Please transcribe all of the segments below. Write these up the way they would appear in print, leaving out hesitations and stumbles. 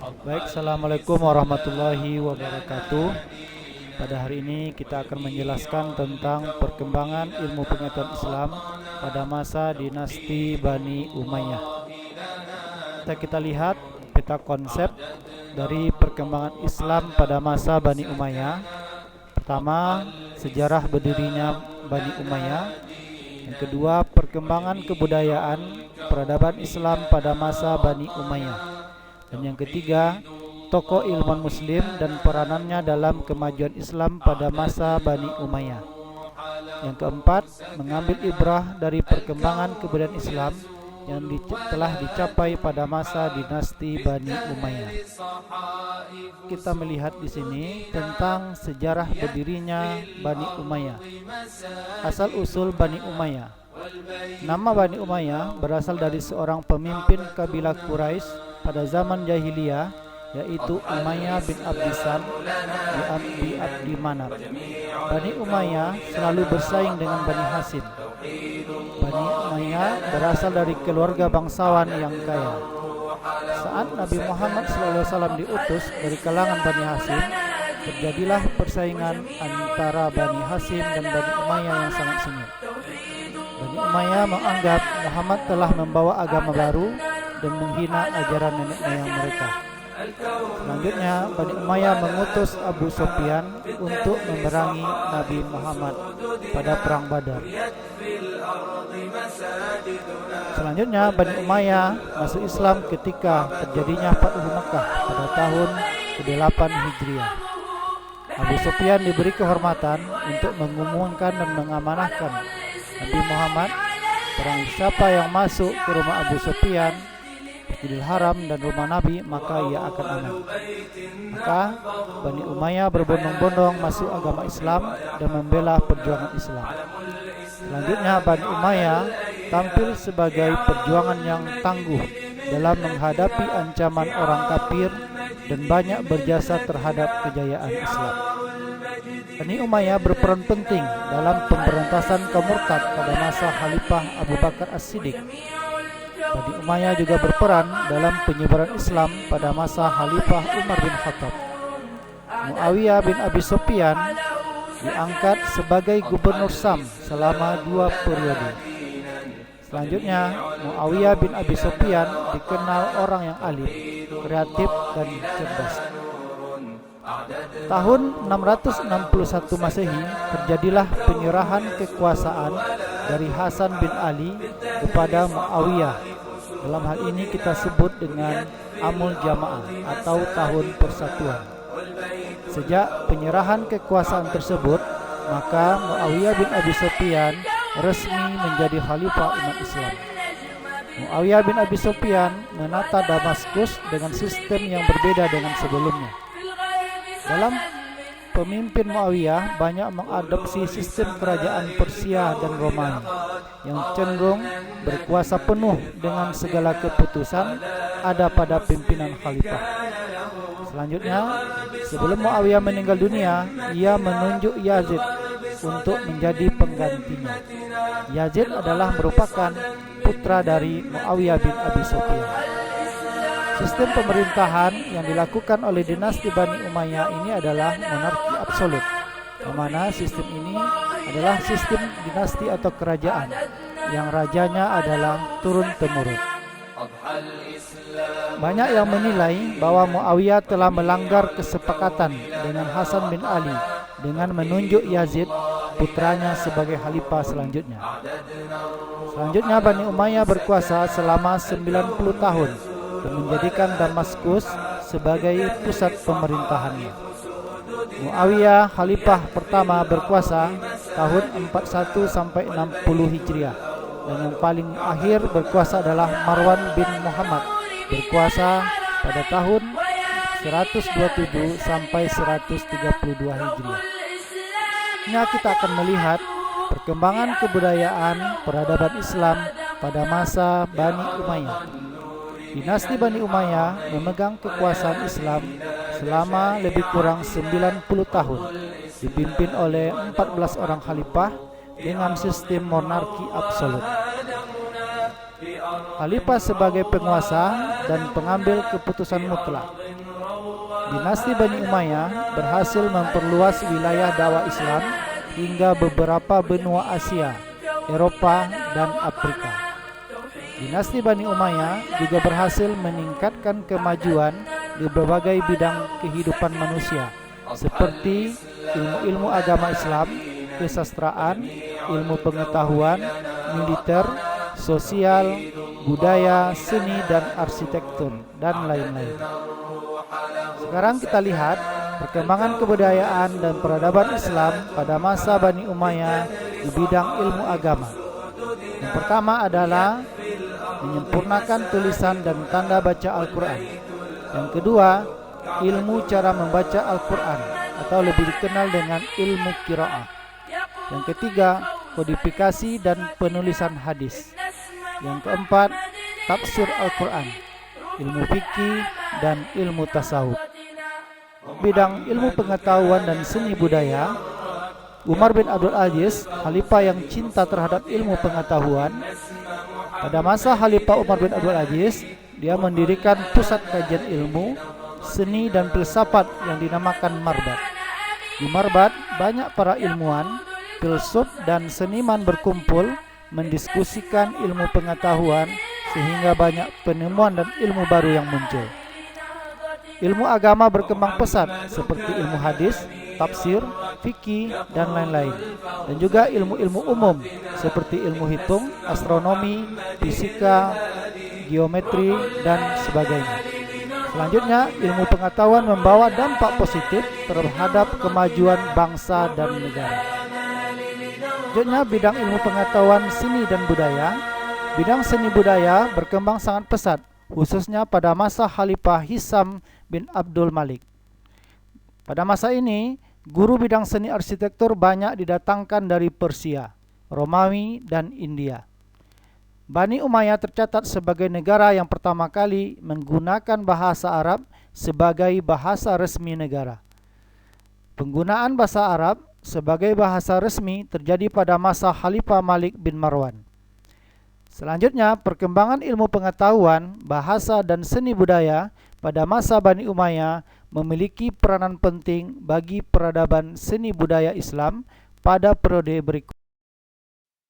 Baik, Assalamualaikum warahmatullahi wabarakatuh. Pada hari ini kita akan menjelaskan tentang perkembangan ilmu pengetahuan Islam pada masa dinasti Bani Umayyah. Kita lihat peta konsep dari perkembangan Islam pada masa Bani Umayyah. Pertama, sejarah berdirinya Bani Umayyah. Yang kedua, perkembangan kebudayaan peradaban Islam pada masa Bani Umayyah. Dan yang ketiga, tokoh ilmuwan muslim dan peranannya dalam kemajuan Islam pada masa Bani Umayyah. Yang keempat, mengambil ibrah dari perkembangan kebudayaan Islam yang telah dicapai pada masa dinasti Bani Umayyah. Kita melihat di sini tentang sejarah berdirinya Bani Umayyah. Asal usul Bani Umayyah. Nama Bani Umayyah berasal dari seorang pemimpin kabilah Quraisy pada zaman jahiliyah, yaitu Umayyah bin Abdisan bin Abdi Manaf. Bani Umayyah selalu bersaing dengan Bani Hashim. Bani Umayyah berasal dari keluarga bangsawan yang kaya. Saat Nabi Muhammad SAW diutus dari kalangan Bani Hashim, terjadilah persaingan antara Bani Hashim dan Bani Umayyah yang sangat sengit. Bani Umayyah menganggap Muhammad telah membawa agama baru dan menghina ajaran nenek moyang mereka. Selanjutnya, Bani Umayyah mengutus Abu Sufyan untuk memerangi Nabi Muhammad pada perang Badar. Selanjutnya, Bani Umayyah masuk Islam ketika terjadinya Fathu Makkah pada tahun ke-8 Hijriah. Abu Sufyan diberi kehormatan untuk mengumumkan dan mengamanahkan Nabi Muhammad. Barang siapa yang masuk ke rumah Abu Sufyan, Masjidil Haram dan rumah Nabi, maka ia akan aman. Maka Bani Umayyah berbondong-bondong masuk agama Islam dan membela perjuangan Islam. Selanjutnya, Bani Umayyah tampil sebagai perjuangan yang tangguh dalam menghadapi ancaman orang kafir dan banyak berjasa terhadap kejayaan Islam. Bani Umayyah berperan penting dalam pemberantasan kaum murtad pada masa Khalifah Abu Bakar As-Siddiq. Bani Umayyah juga berperan dalam penyebaran Islam pada masa Khalifah Umar bin Khattab. Muawiyah bin Abi Sufyan diangkat sebagai gubernur Syam selama 2 periode. Selanjutnya, Muawiyah bin Abi Sufyan dikenal orang yang alim, kreatif, dan cerdas. Tahun 661 Masehi terjadilah penyerahan kekuasaan dari Hasan bin Ali kepada Muawiyah. Dalam hal ini kita sebut dengan Amul Jamaah atau tahun persatuan. Sejak penyerahan kekuasaan tersebut, maka Muawiyah bin Abi Sufyan resmi menjadi khalifah umat Islam. Muawiyah bin Abi Sufyan menata Damaskus dengan sistem yang berbeda dengan sebelumnya. Dalam pemimpin Muawiyah banyak mengadopsi sistem kerajaan Persia dan Romawi yang cenderung berkuasa penuh dengan segala keputusan ada pada pimpinan khalifah. Selanjutnya, sebelum Muawiyah meninggal dunia, ia menunjuk Yazid untuk menjadi penggantinya. Yazid adalah merupakan putra dari Muawiyah bin Abi Sufyan. Sistem pemerintahan yang dilakukan oleh dinasti Bani Umayyah ini adalah monarki absolut, di mana sistem ini adalah sistem dinasti atau kerajaan yang rajanya adalah turun-temurun. Banyak yang menilai bahwa Muawiyah telah melanggar kesepakatan dengan Hasan bin Ali dengan menunjuk Yazid putranya sebagai khalifah selanjutnya. Selanjutnya, Bani Umayyah berkuasa selama 90 tahun dan menjadikan Damaskus sebagai pusat pemerintahannya. Muawiyah khalifah pertama berkuasa tahun 41 sampai 60 Hijriah, dan yang paling akhir berkuasa adalah Marwan bin Muhammad, berkuasa pada tahun 127 sampai 132 Hijriah. Nah, kita akan melihat perkembangan kebudayaan peradaban Islam pada masa Bani Umayyah. Dinasti Bani Umayyah memegang kekuasaan Islam selama lebih kurang 90 tahun, dipimpin oleh 14 orang khalifah dengan sistem monarki absolut. Khalifah sebagai penguasa dan pengambil keputusan mutlak, Dinasti Bani Umayyah berhasil memperluas wilayah dakwah Islam hingga beberapa benua Asia, Eropa, dan Afrika. Dinasti Bani Umayyah juga berhasil meningkatkan kemajuan di berbagai bidang kehidupan manusia, seperti ilmu-ilmu agama Islam, kesastraan, ilmu pengetahuan, militer, sosial, budaya, seni, dan arsitektur, dan lain-lain. Sekarang kita lihat perkembangan kebudayaan dan peradaban Islam pada masa Bani Umayyah di bidang ilmu agama. Yang pertama adalah menyempurnakan tulisan dan tanda baca Al-Quran. Yang kedua, ilmu cara membaca Al-Quran atau lebih dikenal dengan ilmu qiraah. Yang ketiga, kodifikasi dan penulisan hadis. Yang keempat, tafsir Al-Quran, ilmu fikih, dan ilmu tasawuf. Bidang ilmu pengetahuan dan seni budaya, Umar bin Abdul Aziz, khalifah yang cinta terhadap ilmu pengetahuan. Pada masa Khalifah Umar bin Abdul Aziz, dia mendirikan pusat kajian ilmu, seni, dan filsafat yang dinamakan Marbat. Di Marbat, banyak para ilmuwan, filsuf, dan seniman berkumpul mendiskusikan ilmu pengetahuan sehingga banyak penemuan dan ilmu baru yang muncul. Ilmu agama berkembang pesat seperti ilmu hadis, tafsir, fikih, dan lain-lain. Dan juga ilmu-ilmu umum seperti ilmu hitung, astronomi, fisika, geometri, dan sebagainya. Selanjutnya, ilmu pengetahuan membawa dampak positif terhadap kemajuan bangsa dan negara. Selanjutnya, bidang ilmu pengetahuan seni dan budaya. Bidang seni budaya berkembang sangat pesat, khususnya pada masa Khalifah Hisam bin Abdul Malik. Pada masa ini, guru bidang seni arsitektur banyak didatangkan dari Persia, Romawi, dan India. Bani Umayyah tercatat sebagai negara yang pertama kali menggunakan bahasa Arab sebagai bahasa resmi negara. Penggunaan bahasa Arab sebagai bahasa resmi terjadi pada masa Khalifah Malik bin Marwan. Selanjutnya, perkembangan ilmu pengetahuan, bahasa, dan seni budaya pada masa Bani Umayyah memiliki peranan penting bagi peradaban seni budaya Islam pada periode berikut.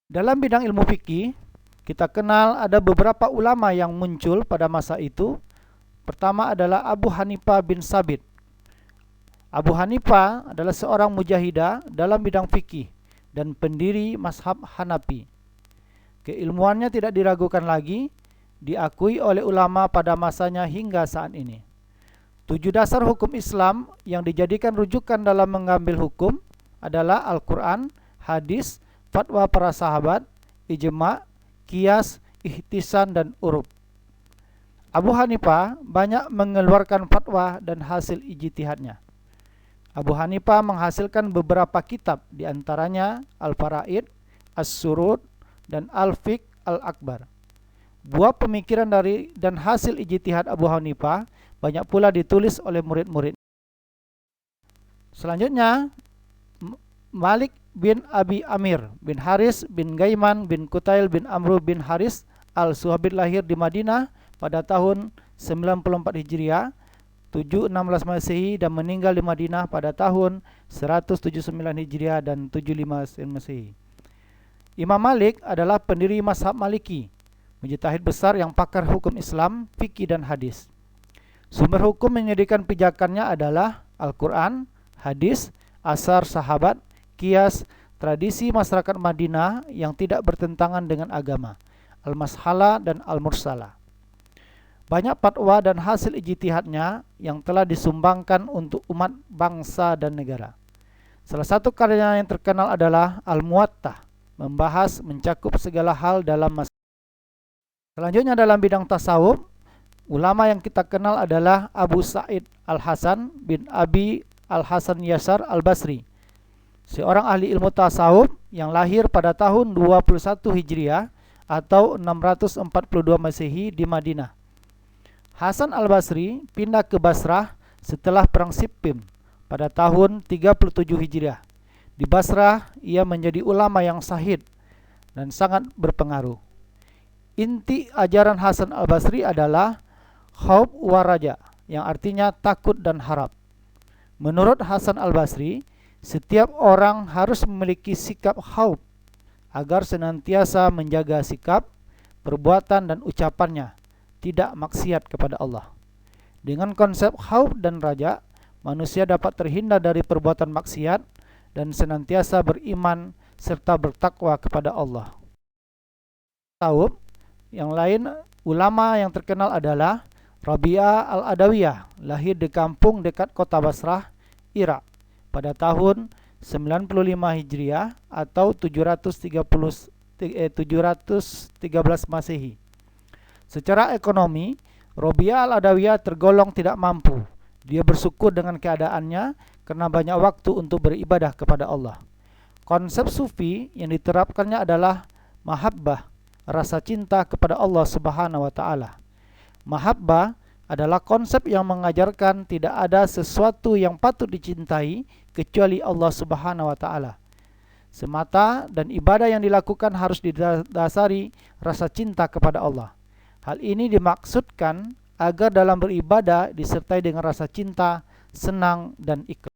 Dalam bidang ilmu fikih, kita kenal ada beberapa ulama yang muncul pada masa itu. Pertama adalah Abu Hanifah bin Sabit. Abu Hanifah adalah seorang mujahidah dalam bidang fikih dan pendiri mazhab Hanafi. Keilmuannya tidak diragukan lagi, diakui oleh ulama pada masanya hingga saat ini. 7 dasar hukum Islam yang dijadikan rujukan dalam mengambil hukum adalah Al-Quran, hadis, fatwa para sahabat, ijma', qiyas, ihtisan, dan uruf. Abu Hanifah banyak mengeluarkan fatwa dan hasil ijtihadnya. Abu Hanifah menghasilkan beberapa kitab, diantaranya Al-Faraid, As-Surud, dan Al-Fiqh Al-Akbar. Buah pemikiran dari dan hasil ijtihad Abu Hanifah banyak pula ditulis oleh murid-murid. Selanjutnya, Malik bin Abi Amir bin Haris bin Gaiman bin Kutail bin Amru bin Haris al-Suhabit lahir di Madinah pada tahun 94 Hijriah, 716 Masehi, dan meninggal di Madinah pada tahun 179 Hijriah dan 75 Masehi. Imam Malik adalah pendiri mazhab Maliki, mujtahid besar yang pakar hukum Islam, fikih, dan hadis. Sumber hukum menyediakan pijakannya adalah Al-Quran, hadis, asar sahabat, qiyas, tradisi masyarakat Madinah yang tidak bertentangan dengan agama, Al-Mashalah dan Al-Mursalah. Banyak fatwa dan hasil ijtihadnya yang telah disumbangkan untuk umat, bangsa, dan negara. Salah satu karyanya yang terkenal adalah Al-Muwattah, membahas mencakup segala hal dalam masalah. Selanjutnya dalam bidang tasawuf, ulama yang kita kenal adalah Abu Sa'id Al-Hasan bin Abi Al-Hasan Yasar Al-Basri, seorang ahli ilmu tasawuf yang lahir pada tahun 21 Hijriah atau 642 Masehi di Madinah. Hasan Al-Basri pindah ke Basrah setelah perang Siffin pada tahun 37 Hijriah. Di Basrah, ia menjadi ulama yang syahid dan sangat berpengaruh. Inti ajaran Hasan Al-Basri adalah khauf wa raja, yang artinya takut dan harap. Menurut Hasan al-Basri, setiap orang harus memiliki sikap khauf agar senantiasa menjaga sikap, perbuatan dan ucapannya tidak maksiat kepada Allah. Dengan konsep khauf dan raja, manusia dapat terhindar dari perbuatan maksiat dan senantiasa beriman serta bertakwa kepada Allah. Taub yang lain ulama yang terkenal adalah Rabi'ah al-Adawiyah, lahir di kampung dekat kota Basrah, Irak pada tahun 95 Hijriah atau 713 Masehi. Secara ekonomi, Rabi'ah al-Adawiyah tergolong tidak mampu. Dia bersyukur dengan keadaannya karena banyak waktu untuk beribadah kepada Allah. Konsep sufi yang diterapkannya adalah mahabbah, rasa cinta kepada Allah Subhanahu wa taala. Mahabbah adalah konsep yang mengajarkan tidak ada sesuatu yang patut dicintai kecuali Allah Subhanahu wa taala semata, dan ibadah yang dilakukan harus didasari rasa cinta kepada Allah. Hal ini dimaksudkan agar dalam beribadah disertai dengan rasa cinta, senang dan ikhlas.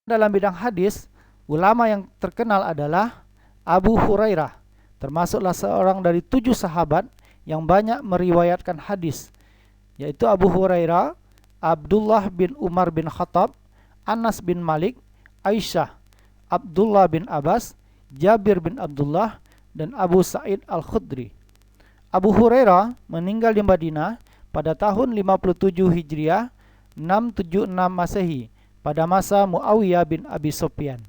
Dalam bidang hadis, ulama yang terkenal adalah Abu Hurairah, termasuklah seorang dari 7 sahabat yang banyak meriwayatkan hadis, yaitu Abu Hurairah, Abdullah bin Umar bin Khattab, Anas bin Malik, Aisyah, Abdullah bin Abbas, Jabir bin Abdullah, dan Abu Sa'id al-Khudri. Abu Hurairah meninggal di Madinah pada tahun 57 Hijriah 676 Masehi pada masa Muawiyah bin Abi Sufyan.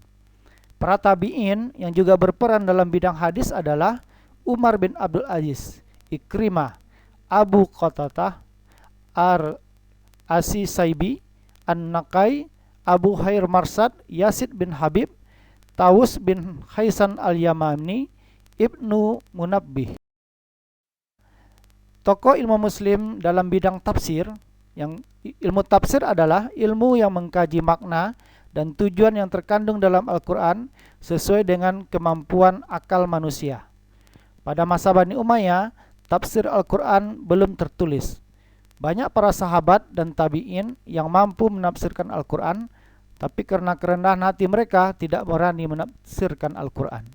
Para tabi'in yang juga berperan dalam bidang hadis adalah Umar bin Abdul Aziz, Ikrimah, Abu Qatadah, Asi Saibi, An-Nakai, Abu Khair Marsad, Yazid bin Habib, Tawus bin Khaisan al-Yamani, Ibnu Munabbih. Tokoh ilmu muslim dalam bidang tafsir, yang ilmu tafsir adalah ilmu yang mengkaji makna dan tujuan yang terkandung dalam Al-Quran sesuai dengan kemampuan akal manusia. Pada masa Bani Umayyah, tafsir Al-Quran belum tertulis. Banyak para sahabat dan tabi'in yang mampu menafsirkan Al-Quran, tapi karena kerendahan hati mereka tidak berani menafsirkan Al-Quran.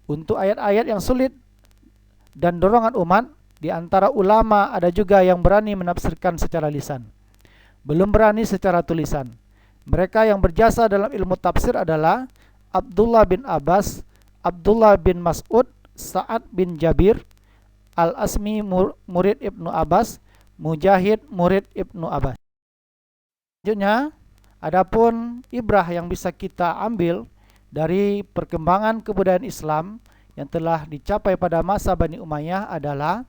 Untuk ayat-ayat yang sulit dan dorongan umat, di antara ulama ada juga yang berani menafsirkan secara lisan, belum berani secara tulisan. Mereka yang berjasa dalam ilmu tafsir adalah Abdullah bin Abbas, Abdullah bin Mas'ud, Sa'ad bin Jabir, Al-Asmi murid Ibnu Abbas, Mujahid murid Ibnu Abbas. Selanjutnya, adapun ibrah yang bisa kita ambil dari perkembangan kebudayaan Islam yang telah dicapai pada masa Bani Umayyah adalah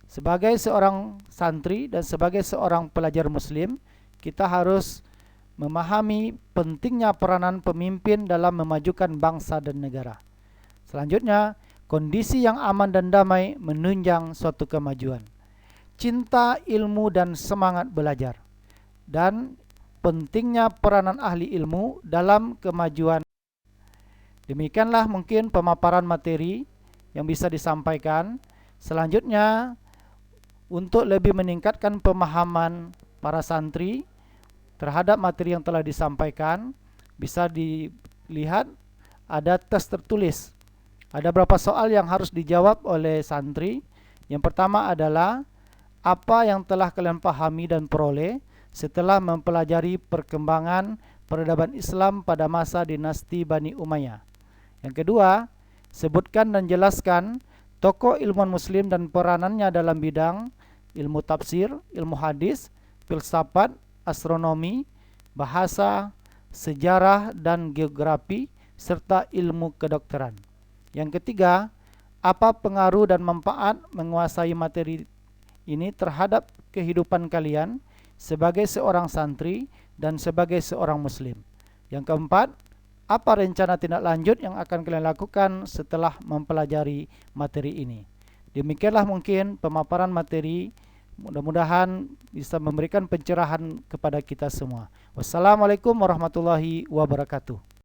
sebagai seorang santri dan sebagai seorang pelajar muslim, kita harus memahami pentingnya peranan pemimpin dalam memajukan bangsa dan negara. Selanjutnya, kondisi yang aman dan damai menunjang suatu kemajuan. Cinta, ilmu dan semangat belajar. Dan pentingnya peranan ahli ilmu dalam kemajuan. Demikianlah mungkin pemaparan materi yang bisa disampaikan. Selanjutnya, untuk lebih meningkatkan pemahaman para santri terhadap materi yang telah disampaikan, bisa dilihat ada tes tertulis. Ada beberapa soal yang harus dijawab oleh santri. Yang pertama adalah apa yang telah kalian pahami dan peroleh setelah mempelajari perkembangan peradaban Islam pada masa dinasti Bani Umayyah. Yang kedua, sebutkan dan jelaskan tokoh ilmuwan muslim dan peranannya dalam bidang ilmu tafsir, ilmu hadis, filsafat, astronomi, bahasa, sejarah dan geografi, serta ilmu kedokteran. Yang ketiga, apa pengaruh dan manfaat menguasai materi ini terhadap kehidupan kalian sebagai seorang santri dan sebagai seorang muslim. Yang keempat, apa rencana tindak lanjut yang akan kalian lakukan setelah mempelajari materi ini. Demikianlah mungkin pemaparan materi, mudah-mudahan bisa memberikan pencerahan kepada kita semua. Wassalamualaikum warahmatullahi wabarakatuh.